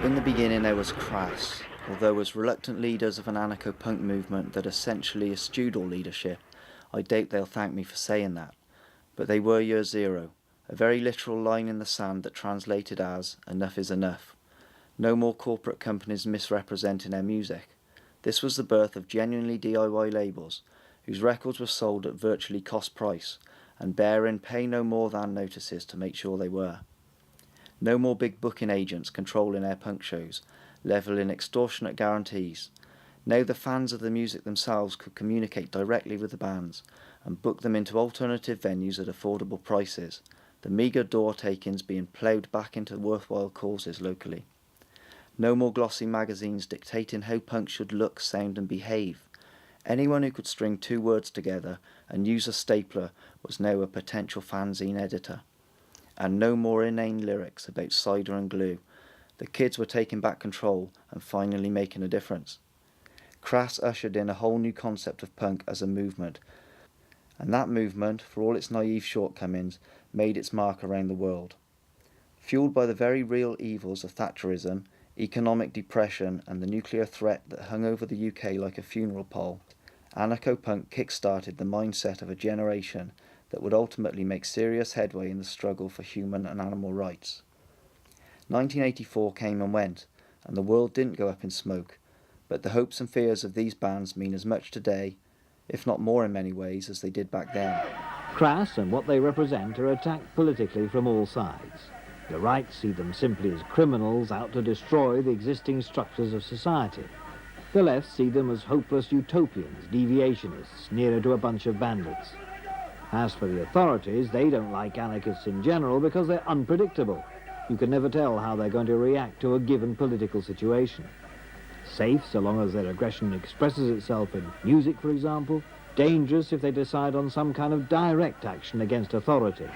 In the beginning there was Crass, although as reluctant leaders of an anarcho-punk movement that essentially eschewed all leadership, I doubt they'll thank me for saying that. But they were year zero, a very literal line in the sand that translated as, enough is enough. No more corporate companies misrepresenting their music. This was the birth of genuinely DIY labels, whose records were sold at virtually cost price, and bearing pay no more than notices to make sure they were. No more big booking agents controlling their punk shows, levelling extortionate guarantees. Now the fans of the music themselves could communicate directly with the bands and book them into alternative venues at affordable prices, the meagre door takings being ploughed back into worthwhile causes locally. No more glossy magazines dictating how punk should look, sound and behave. Anyone who could string two words together and use a stapler was now a potential fanzine editor. And no more inane lyrics about cider and glue. The kids were taking back control and finally making a difference. Crass ushered in a whole new concept of punk as a movement, and that movement, for all its naive shortcomings, made its mark around the world. Fueled by the very real evils of Thatcherism, economic depression and the nuclear threat that hung over the UK like a funeral pall, anarcho-punk kick-started the mindset of a generation that would ultimately make serious headway in the struggle for human and animal rights. 1984 came and went, and the world didn't go up in smoke, but the hopes and fears of these bands mean as much today, if not more in many ways, as they did back then. Crass and what they represent are attacked politically from all sides. The right see them simply as criminals out to destroy the existing structures of society. The left see them as hopeless utopians, deviationists, nearer to a bunch of bandits. As for the authorities, they don't like anarchists in general because they're unpredictable. You can never tell how they're going to react to a given political situation. Safe so long as their aggression expresses itself in music, for example. Dangerous if they decide on some kind of direct action against authority.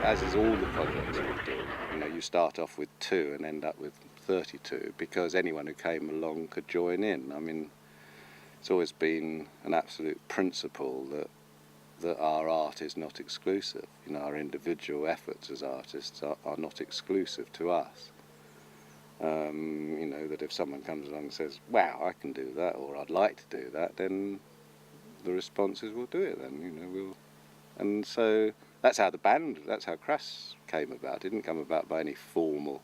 As is all the projects we do, you start off with 2 and end up with 32 because anyone who came along could join in. I mean, it's always been an absolute principle that our art is not exclusive. Our individual efforts as artists are not exclusive to us. That if someone comes along and says, wow, I can do that, or I'd like to do that, then the response is, we'll do it then, And so that's how Crass came about. It didn't come about by any formal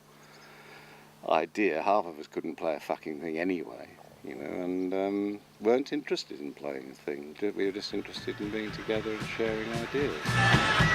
idea. Half of us couldn't play a fucking thing anyway, and weren't interested in playing a thing. We were just interested in being together and sharing ideas.